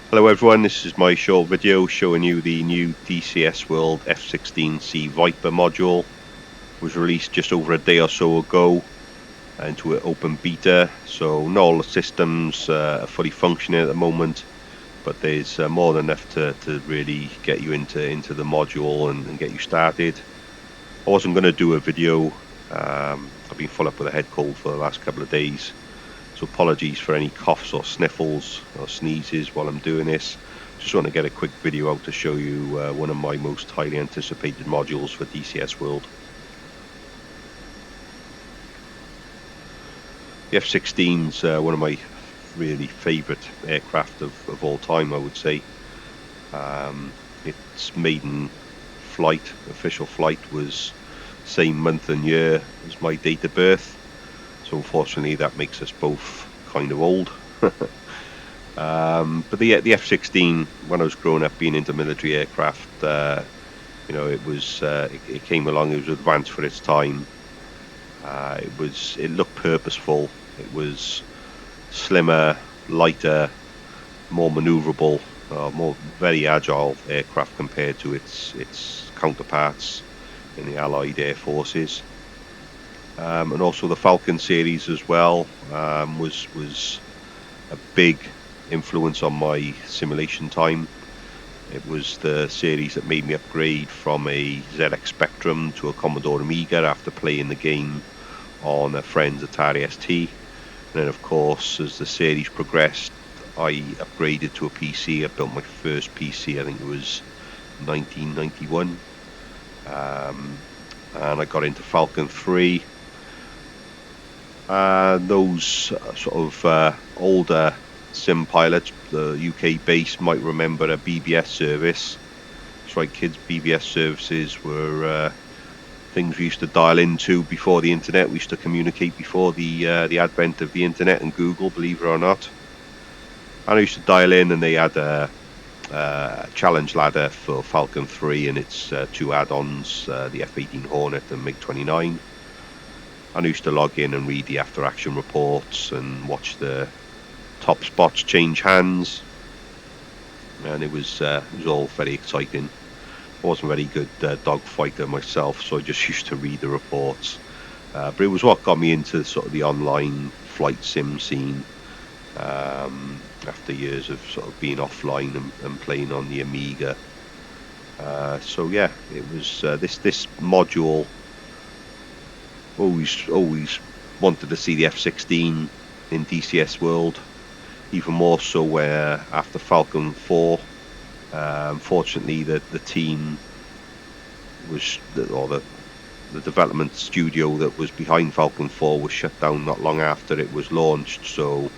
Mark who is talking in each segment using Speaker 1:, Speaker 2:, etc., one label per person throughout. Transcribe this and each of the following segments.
Speaker 1: Hello everyone, this is my short video showing you the new DCS World F-16C Viper module. It was released just over a day or so ago into an open beta, so not all the systems are fully functioning at the moment, but there's more than enough to really get you into the module and get you started. I wasn't going to do a video. I've been full up with a head cold for the last couple of days. So apologies for any coughs or sniffles or sneezes while I'm doing this. Just want to get a quick video out to show you one of my most highly anticipated modules for DCS World. The F-16's one of my really favourite aircraft of all time, I would say. Its maiden flight, official flight, was same month and year as my date of birth. So unfortunately that makes us both kind of old. But the F-16, when I was growing up being into military aircraft, you know, it came along. It was advanced for its time. It looked purposeful. It was slimmer, lighter, more maneuverable, very agile aircraft compared to its counterparts in the Allied Air Forces. And also the Falcon series as well was a big influence on my simulation time. It was the series that made me upgrade from a ZX Spectrum to a Commodore Amiga after playing the game on a friend's Atari ST. And then of course, as the series progressed, I upgraded to a PC. I built my first PC, I think it was 1991. And I got into Falcon 3. Those sort of older sim pilots, the UK base, might remember a BBS service. That's right, kids. BBS services were things we used to dial into before the internet. We used to communicate before the advent of the internet and Google, believe it or not. And I used to dial in, and they had a challenge ladder for Falcon 3 and its two add-ons, the F-18 Hornet and MiG-29. I used to log in and read the after-action reports and watch the top spots change hands, and it was all very exciting. I wasn't a very good dogfighter myself, so I just used to read the reports. But it was what got me into sort of the online flight sim scene after years of sort of being offline and playing on the Amiga. So yeah, it was this module. Always wanted to see the F-16 in DCS World, even more so where after Falcon 4, unfortunately the team was, or the development studio that was behind Falcon 4 was shut down not long after it was launched. So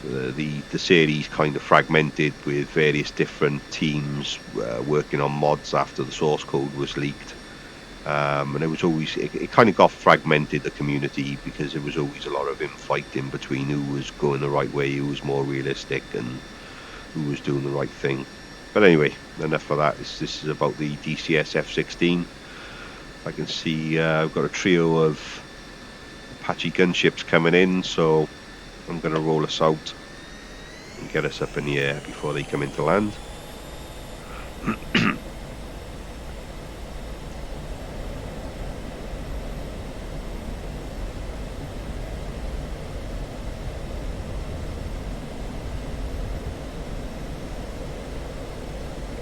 Speaker 1: the series kind of fragmented with various different teams working on mods after the source code was leaked. And it was always, it kind of got fragmented, the community, because there was always a lot of infighting between who was going the right way, who was more realistic, and who was doing the right thing. But anyway, enough of that. This is about the DCS F-16. I can see I've got a trio of Apache gunships coming in, so I'm going to roll us out and get us up in the air before they come into land.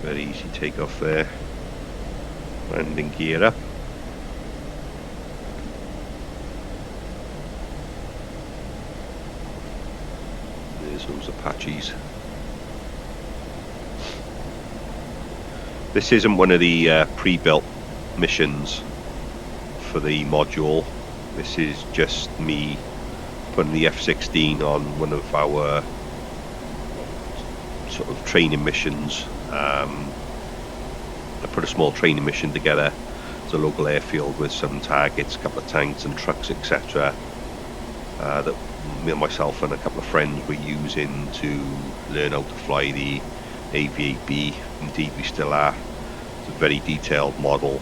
Speaker 1: Very easy takeoff there. Landing gear up. There's those Apaches. This isn't one of the pre-built missions for the module. This is just me putting the F-16 on one of our sort of training missions. I put a small training mission together. It's a local airfield with some targets, a couple of tanks and trucks, etc. That me and myself and a couple of friends were using to learn how to fly the AV-8B. Indeed, we still are. It's a very detailed module,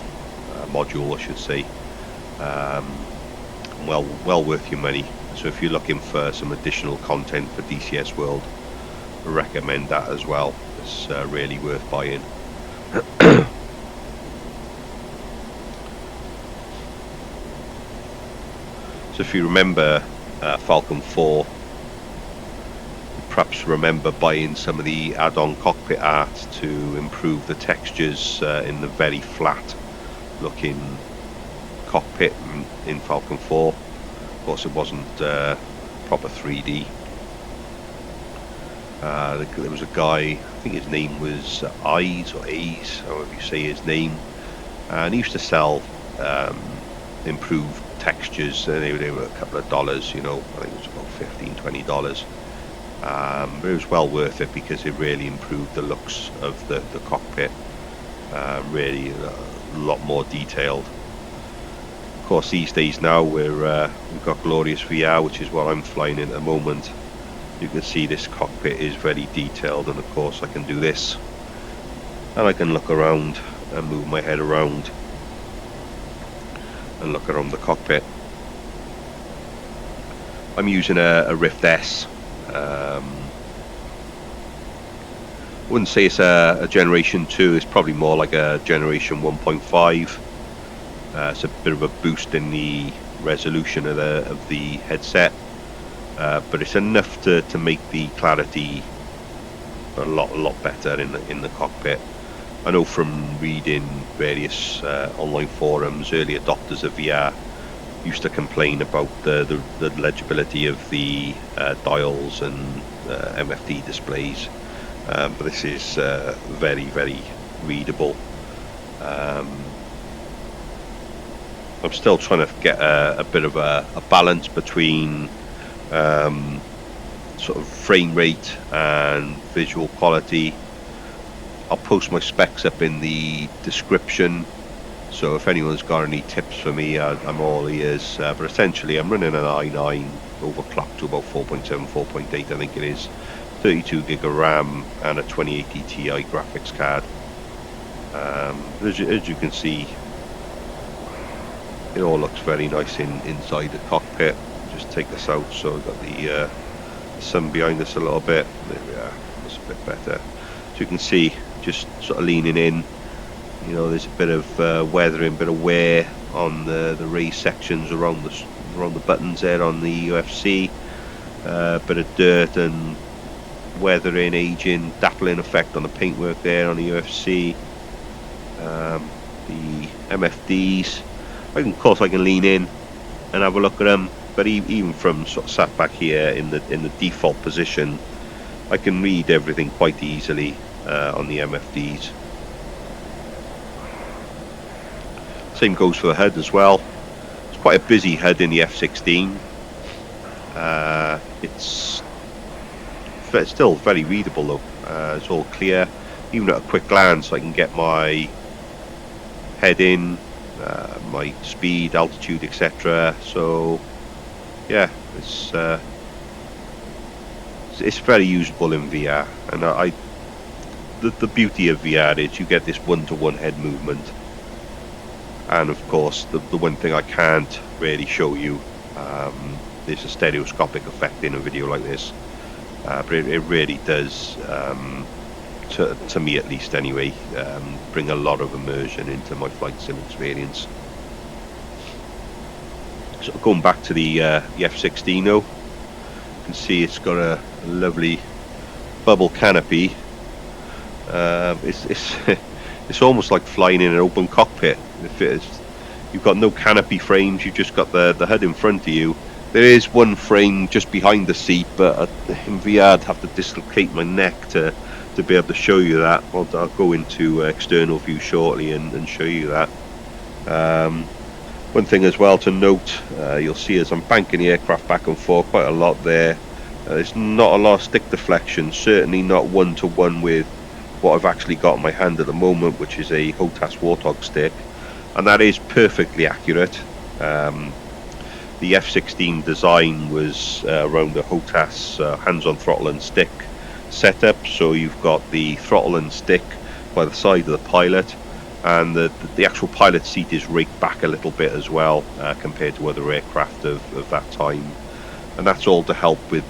Speaker 1: I should say. Well worth your money. So if you're looking for some additional content for DCS World, recommend that as well. It's really worth buying. So if you remember Falcon 4, perhaps remember buying some of the add-on cockpit art to improve the textures in the very flat looking cockpit in Falcon 4. Of course, it wasn't proper 3D. There was a guy, I think his name was Eyes or A's, however you say his name, and he used to sell improved textures. They were a couple of dollars, you know, I think it was about $15–20. But it was well worth it because it really improved the looks of the cockpit, really a lot more detailed. Of course, these days now we've got Glorious VR, which is what I'm flying in at the moment. You can see this cockpit is very detailed, and of course I can do this, and I can look around and move my head around and look around the cockpit. I'm using a Rift S. I wouldn't say it's a generation 2, it's probably more like a generation 1.5. It's a bit of a boost in the resolution of the headset, but it's enough to make the clarity a lot better in the cockpit. I know from reading various online forums, early adopters of VR used to complain about the legibility of the dials and MFD displays, but this is very readable. I'm still trying to get a bit of a balance between sort of frame rate and visual quality. I'll post my specs up in the description, so if anyone's got any tips for me, I'm all ears. But essentially I'm running an i9 overclocked to about 4.7, 4.8 I think it is, 32 gig of RAM and a 2080 Ti graphics card. As you can see, it all looks very nice inside the cockpit. Just take this out, so we've got the sun behind us a little bit. There we are, that's a bit better. So you can see, just sort of leaning in, you know, there's a bit of weathering, bit of wear on the raised sections around the buttons there on the UFC. Bit of dirt and weathering, aging, dappling effect on the paintwork there on the UFC. The MFDs, of course I can lean in and have a look at them, but even from sort of sat back here in the default position, I can read everything quite easily on the MFDs. Same goes for the HUD as well. It's quite a busy HUD in the F-16. It's still very readable though. It's all clear. Even at a quick glance I can get my head in, my speed, altitude, etc. So yeah, it's very usable in VR, and the beauty of VR is you get this one-to-one head movement, and of course the one thing I can't really show you is a stereoscopic effect in a video like this, but it really does, to me at least anyway, bring a lot of immersion into my flight sim experience. So going back to the F-16 though, you can see it's got a lovely bubble canopy. It's almost like flying in an open cockpit. You've got no canopy frames, you've just got the HUD in front of you. There is one frame just behind the seat, but in VR I'd have to dislocate my neck to be able to show you that. I'll go into external view shortly and show you that. One thing as well to note, you'll see as I'm banking the aircraft back and forth quite a lot there, there's not a lot of stick deflection, certainly not one-to-one with what I've actually got in my hand at the moment, which is a HOTAS Warthog stick, and that is perfectly accurate. The F-16 design was around the HOTAS hands-on throttle and stick setup, so you've got the throttle and stick by the side of the pilot, and the actual pilot seat is raked back a little bit as well, compared to other aircraft of that time. and that's all to help with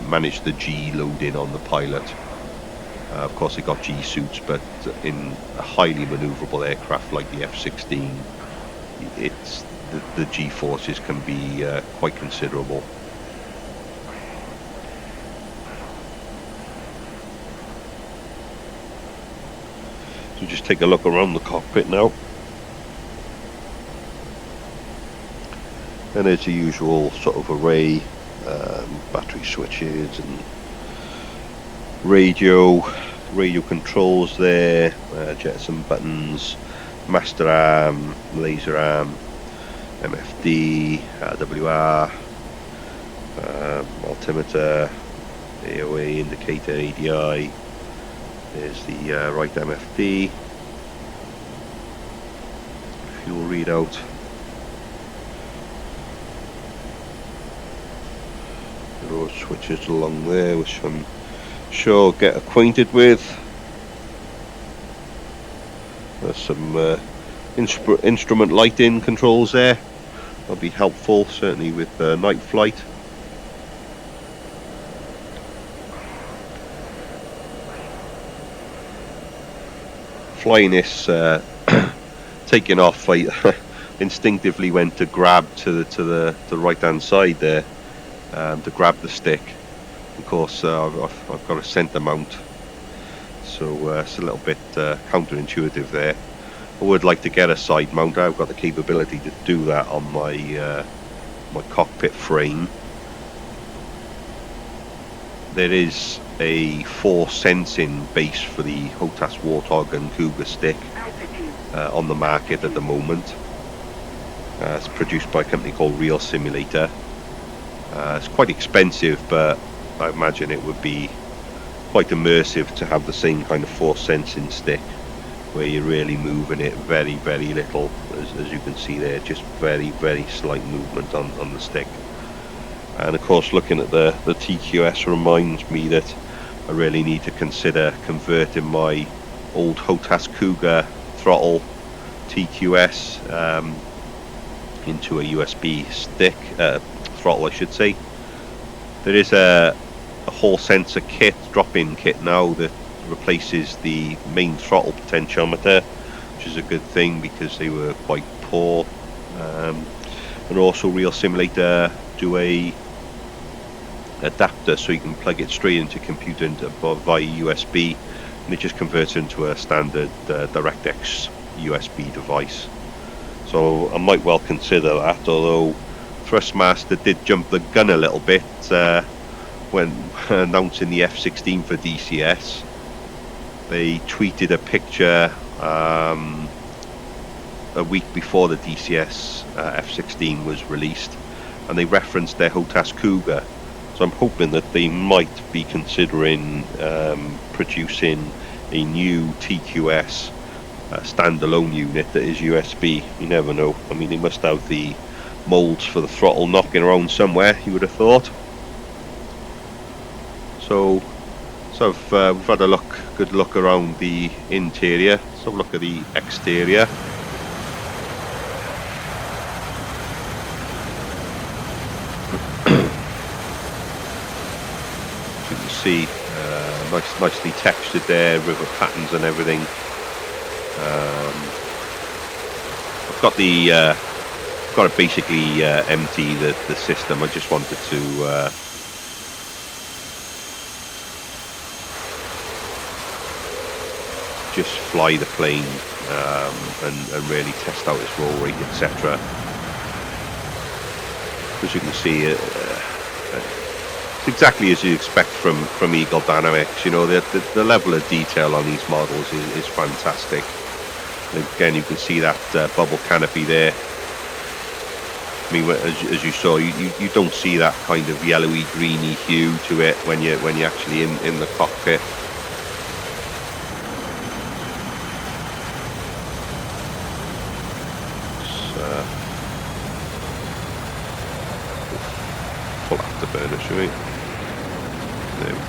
Speaker 1: manage the G loading on the pilot. Of course, they got G suits, but in a highly manoeuvrable aircraft like the F-16, it's the G forces can be quite considerable. So just take a look around the cockpit now. And there's the usual sort of array, battery switches and radio controls there, jettison buttons, master arm, laser arm, MFD, RWR, altimeter, AOA indicator, ADI. There's the right MFD, fuel readout. Road switches along there, which I'm sure I'll get acquainted with. There's some instrument lighting controls there. That'll be helpful, certainly with night flight. Flying this, taking off, I instinctively went to grab to the right hand side there, to grab the stick. Of course, I've got a centre mount, so it's a little bit counterintuitive there. I would like to get a side mount. I've got the capability to do that on my my cockpit frame. There is a force sensing base for the HOTAS Warthog and Cougar stick on the market at the moment. It's produced by a company called Real Simulator. It's quite expensive, but I imagine it would be quite immersive to have the same kind of force sensing stick, where you're really moving it very, very little, as you can see there, just very, very slight movement on the stick. And of course, looking at the TQS reminds me that I really need to consider converting my old HOTAS Cougar throttle TQS into a USB stick, throttle I should say. There is a Hall sensor kit, drop-in kit now, that replaces the main throttle potentiometer, which is a good thing because they were quite poor. And also Real Simulator do a adapter so you can plug it straight into a computer via USB, and it just converts into a standard DirectX USB device. So I might well consider that, although Thrustmaster did jump the gun a little bit when announcing the F-16 for DCS. They tweeted a picture a week before the DCS F-16 was released, and they referenced their HOTAS Cougar. So I'm hoping that they might be considering producing a new TQS standalone unit that is USB. You never know. I mean, they must have the molds for the throttle knocking around somewhere, you would have thought. So we've had a good look around the interior. Let's have a look at the exterior. As you can see, nicely textured there, river patterns and everything. I've got it basically empty, the system. I just wanted to just fly the plane and really test out its roll rate, etc. As you can see, it's exactly as you expect from Eagle Dynamics. You know, the level of detail on these models is fantastic. And again, you can see that bubble canopy there. I mean, as you saw, you don't see that kind of yellowy greeny hue to it when you're actually in the cockpit. Pull out the burner, shall we? There we go.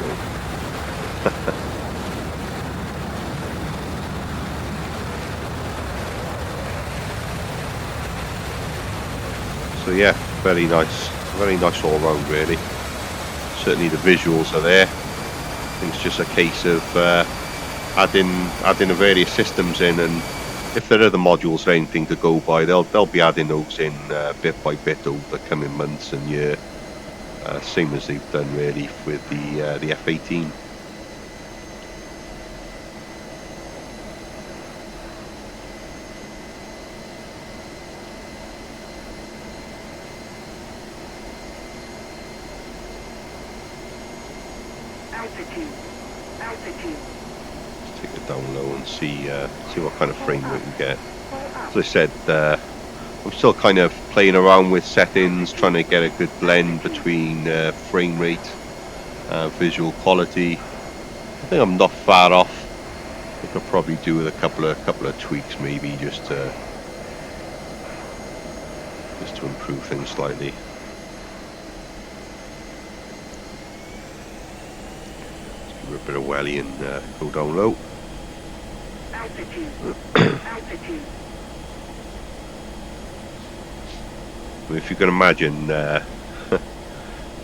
Speaker 1: So yeah, very nice. very nice all round, really. Certainly the visuals are there. I think it's just a case of adding the various systems in, and if there are other modules or anything to go by, they'll be adding those in bit by bit over the coming months and year. Same as they've done really with the F-18. Let's take it down low and see what kind of frame rate we get. As I said, I'm still kind of playing around with settings, trying to get a good blend between frame rate, visual quality. I think I'm not far off. I could probably do with a couple of tweaks, maybe just to improve things slightly. Let's give it a bit of welly and go down low.
Speaker 2: Altitude.
Speaker 1: If you can imagine,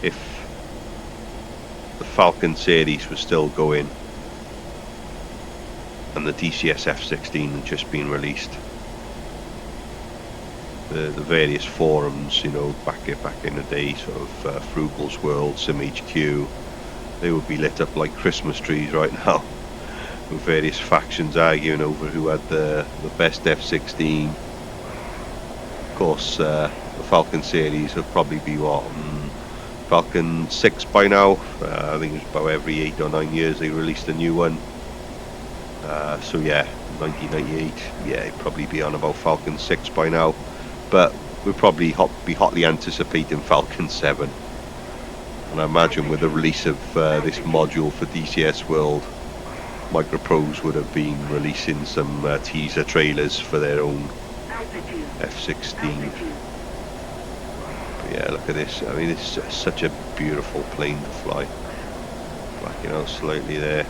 Speaker 1: if the Falcon series was still going and the DCS F-16 had just been released, the various forums, you know, back in the day, sort of Frugal's World, SimHQ, they would be lit up like Christmas trees right now, with various factions arguing over who had the best F-16. Of course, the Falcon series will probably be what, Falcon 6 by now. I think it's about every 8 or 9 years they released a new one. So yeah, 1998, yeah, it'd probably be on about Falcon 6 by now. But we'll probably be hotly anticipating Falcon 7. And I imagine with the release of this module for DCS World, Microprose would have been releasing some teaser trailers for their own F-16. But yeah, look at this. I mean, it's such a beautiful plane to fly. Blacking out slightly there.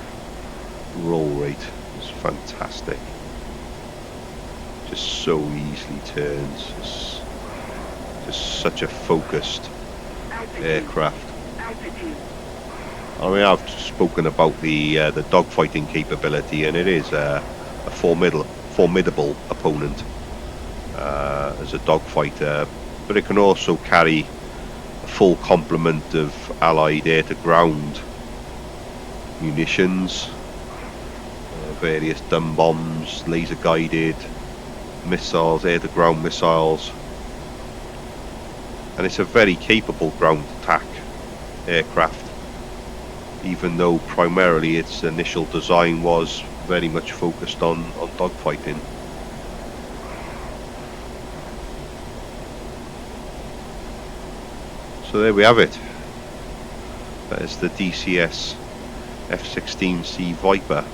Speaker 1: Roll rate is fantastic. Just so easily turns. It's just such a focused aircraft. I mean, I've spoken about the dogfighting capability, and it is a formidable opponent as a dogfighter, but it can also carry a full complement of allied air-to-ground munitions, various dumb bombs, laser-guided missiles, air-to-ground missiles, and it's a very capable ground attack aircraft, even though primarily its initial design was very much focused on dogfighting. So there we have it. That is the DCS F-16C Viper.